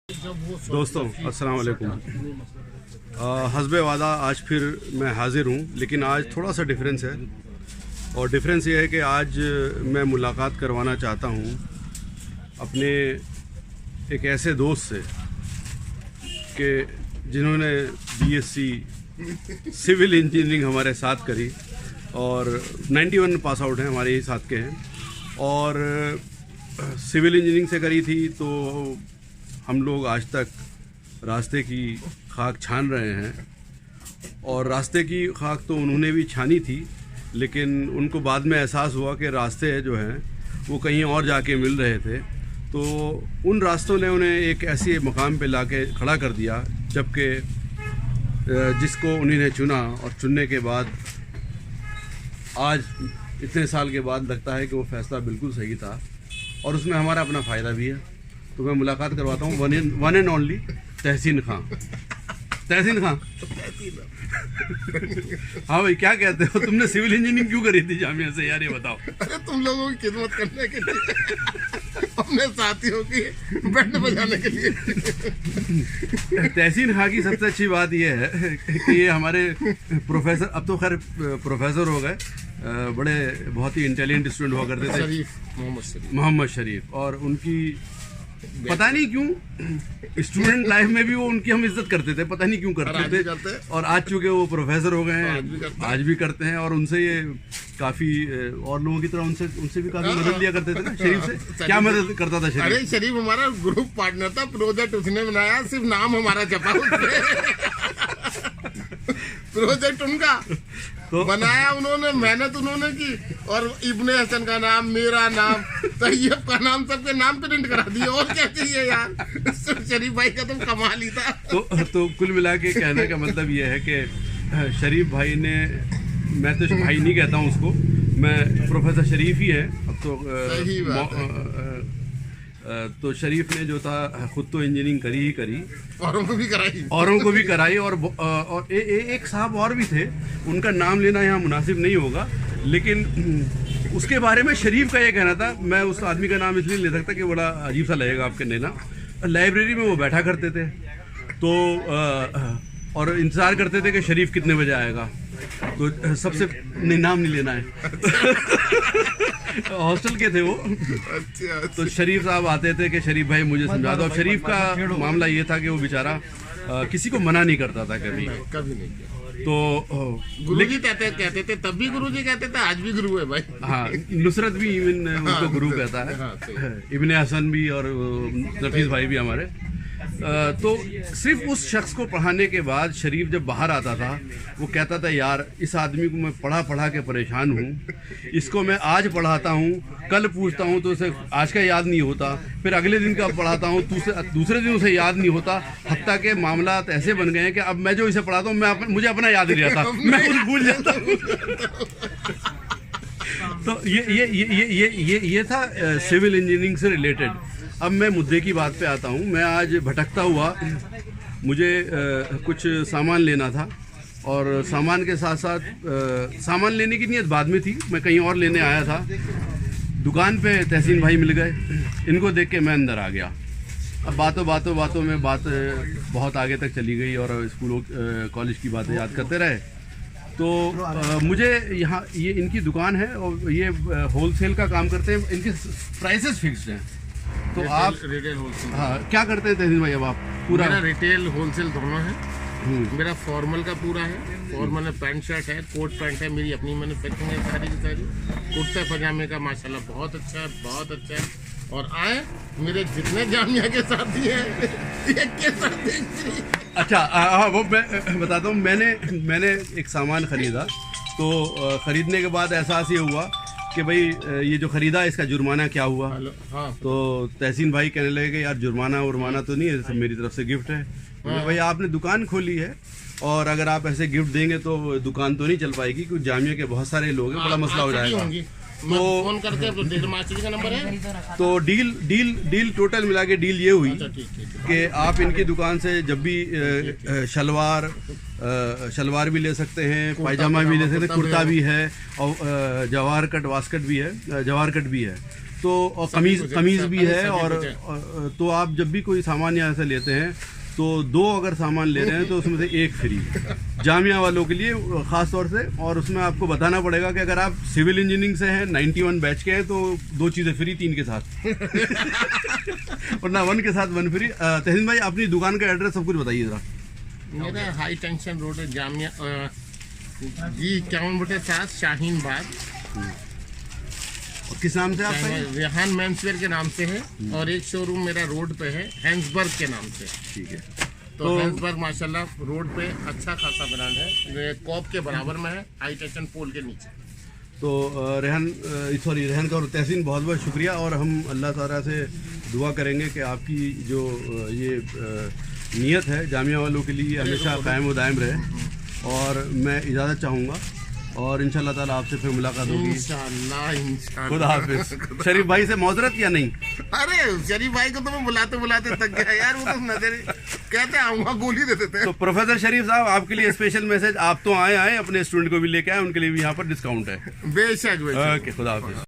दोस्तों अस्सलाम वालेकुम। हस्बे वादा आज फिर मैं हाज़िर हूँ, लेकिन आज थोड़ा सा डिफरेंस है। और डिफरेंस ये है कि आज मैं मुलाकात करवाना चाहता हूँ अपने एक ऐसे दोस्त से कि जिन्होंने बीएससी सिविल इंजीनियरिंग हमारे साथ करी और 91 पास आउट हैं, हमारे ही साथ के हैं। और सिविल इंजीनियरिंग से करी थी तो हम लोग आज तक रास्ते की खाक छान रहे हैं। और रास्ते की खाक तो उन्होंने भी छानी थी, लेकिन उनको बाद में एहसास हुआ कि रास्ते जो हैं वो कहीं और जाके मिल रहे थे। तो उन रास्तों ने उन्हें एक ऐसे मकाम पे लाके खड़ा कर दिया जबकि जिसको उन्होंने चुना और चुनने के बाद आज इतने साल के बाद लगता है कि वो फ़ैसला बिल्कुल सही था और उसमें हमारा अपना फ़ायदा भी है। तो मैं मुलाकात करवाता हूँ वन एंड ओनली तहसीन खां। तहसीन खां, हाँ भाई, क्या कहते हो? तुमने सिविल इंजीनियरिंग क्यों करी थी जामिया से यार, ये बताओ। अरे तुम लोगों की खिदमत करने के लिए, अपने साथियों की बैंड बजाने के लिए। तहसीन खां की सबसे अच्छी बात यह है कि ये हमारे प्रोफेसर, अब तो खैर प्रोफेसर हो गए, बड़े बहुत ही इंटेलिजेंट स्टूडेंट हुआ करते थे, शरीफ मोहम्मद शरीफ। और उनकी पता नहीं क्यों स्टूडेंट लाइफ में भी वो उनकी हम इज्जत करते थे, पता नहीं क्यों करते थे। और आज चूंकि वो प्रोफेसर हो गए हैं, आज भी करते हैं। और उनसे ये काफ़ी और लोगों की तरह उनसे भी काफ़ी मदद लिया करते थे ना। शरीफ से क्या मदद करता था शरीफ? अरे शरीफ हमारा ग्रुप पार्टनर था, प्रोजेक्ट उसने बनाया, सिर्फ नाम हमारा छपा प्रोजेक्ट उनका तो बनाया उन्होंने, मेहनत उन्होंने की। और इब्ने हसन का नाम, मेरा नाम, तैयब का नाम, सबके नाम प्रिंट करा दिए। और क्या चाहिए यार, शरीफ भाई का तो कमाल ही था। तो कुल मिला के कहने का मतलब ये है कि शरीफ भाई ने, मैं तो भाई नहीं कहता हूँ उसको, मैं प्रोफेसर शरीफ ही है अब तो शरीफ ने जो था खुद तो इंजीनियरिंग करी ही करी, औरों को भी कराई। और एक साहब और भी थे, उनका नाम लेना यहाँ मुनासिब नहीं होगा, लेकिन उसके बारे में शरीफ का ये कहना था, मैं उस आदमी का नाम इसलिए ले सकता कि बड़ा अजीब सा लगेगा आपके लेना। लाइब्रेरी में वो बैठा करते थे तो और इंतज़ार करते थे कि शरीफ कितने बजे आएगा। तो सबसे नाम नहीं लेना है हॉस्टल के थे वो। अच्छा। तो शरीफ साहब आते थे कि शरीफ भाई मुझे समझा दो। अब शरीफ का मामला ये था कि वो बेचारा किसी को मना नहीं करता था कभी नहीं किया। तो गुरुजी कहते थे, तब भी गुरुजी कहते थे, आज भी गुरु है भाई। हाँ, नुसरत भी इवन उनको गुरु कहता है, इब्ने हसन भी और नफीस भाई भी हमारे। तो सिर्फ उस शख्स को पढ़ाने के बाद शरीफ जब बाहर आता था वो कहता था, यार इस आदमी को मैं पढ़ा के परेशान हूँ, इसको मैं आज पढ़ाता हूँ, कल पूछता हूँ तो उसे आज का याद नहीं होता, फिर अगले दिन का पढ़ाता हूँ दूसरे दिन उसे याद नहीं होता। हत्ता के मामला ऐसे बन गए हैं कि अब मैं जो इसे पढ़ाता हूँ मुझे अपना याद नहीं रहता, मैं कुछ भूल जाता हूँ। तो ये था सिविल इंजीनियरिंग से रिलेटेड। अब मैं मुद्दे की बात पे आता हूँ। मैं आज भटकता हुआ, मुझे कुछ सामान लेना था और सामान के साथ साथ सामान लेने की नीयत बाद में थी, मैं कहीं और लेने आया था। दुकान पे तहसीन भाई मिल गए, इनको देख के मैं अंदर आ गया। अब बातों में बात बहुत आगे तक चली गई और स्कूलों कॉलेज की बातें याद करते रहे। तो मुझे यहाँ ये इनकी दुकान है और ये होलसेल का काम करते हैं, इनके प्राइसेस फिक्स्ड हैं। तो आप रिटेल होलसेल, हाँ, क्या करते हैं तहसीन भाई? अब आप पूरा? मेरा रिटेल होलसेल दोनों है। मेरा फॉर्मल का पूरा है, फॉर्मल में पैंट शर्ट है, कोट पैंट है, मेरी अपनी मैन्युफैक्चरिंग है सारी की सारी। कुर्ता पजामे का माशाल्लाह बहुत अच्छा है, बहुत अच्छा है। और आए मेरे जितने जामिया के साथी हैं, एक के साथ। अच्छा, वो मैं बताता हूँ। मैंने एक सामान ख़रीदा, तो ख़रीदने के बाद एहसास ये हुआ कि भाई ये जो ख़रीदा इसका जुर्माना क्या हुआ। हाँ। तो तहसीन भाई कहने लगे कि यार जुर्माना तो नहीं है, सब मेरी तरफ से गिफ्ट है। भाई आपने दुकान खोली है और अगर आप ऐसे गिफ्ट देंगे तो दुकान तो नहीं चल पाएगी, क्योंकि जामिया के बहुत सारे लोग हैं, बड़ा मसला हो जाएगा। तो फोन करके का नंबर है। तो डील टोटल मिला के डील ये हुई कि आप इनकी दुकान से जब भी शलवार भी ले सकते हैं, पायजामा भी ले सकते हैं, कुर्ता भी है और जवाहर कट वास्कट भी है, जवाहर कट भी है। तो और कमीज भी है और तो आप जब भी कोई सामान यहाँ से लेते हैं तो 2 अगर सामान ले रहे हैं तो उसमें से 1 फ्री जामिया वालों के लिए ख़ास तौर से। और उसमें आपको बताना पड़ेगा कि अगर आप सिविल इंजीनियरिंग से हैं 91 बैच के हैं तो 2 चीज़ें फ्री 3 के साथ और ना 1 के साथ 1 फ्री। तहसीन भाई अपनी दुकान का एड्रेस सब कुछ बताइए ज़रा। मेरा हाई टेंशन रोड है, जामिया G51/7 शाहीन बाग। और किस नाम से आपका ये? रेहान मेंसवेयर के नाम से है और एक शोरूम मेरा रोड पे है हैंसबर्ग के नाम से। ठीक है। तो हैंसबर्ग माशाल्लाह रोड पे अच्छा खासा ब्रांड है, कॉप के बराबर में है, हाई टेंशन पोल के नीचे। तो रेहान का और तहसीन बहुत बहुत शुक्रिया। और हम अल्लाह ताला से दुआ करेंगे कि आपकी जो ये नीयत है जामिया वालों के लिए हमेशा कायम व दायम रहे। और मैं इजाज़त चाहूँगा और इंशाल्लाह ताला आपसे फिर मुलाकात होगी इंशाल्लाह। खुदा हाफिज। शरीफ भाई से मौजरत या नहीं? अरे शरीफ भाई को तो मैं बुलाते बुलाते थक गया यार, वो तो नजर कहते आऊँगा गोली दे देते हैं। तो प्रोफेसर शरीफ साहब आपके लिए स्पेशल मैसेज, आप तो आए अपने स्टूडेंट को भी लेके आए, उनके लिए भी यहाँ पर डिस्काउंट है। बेशक बेशक। ओके, खुदा हाफिज।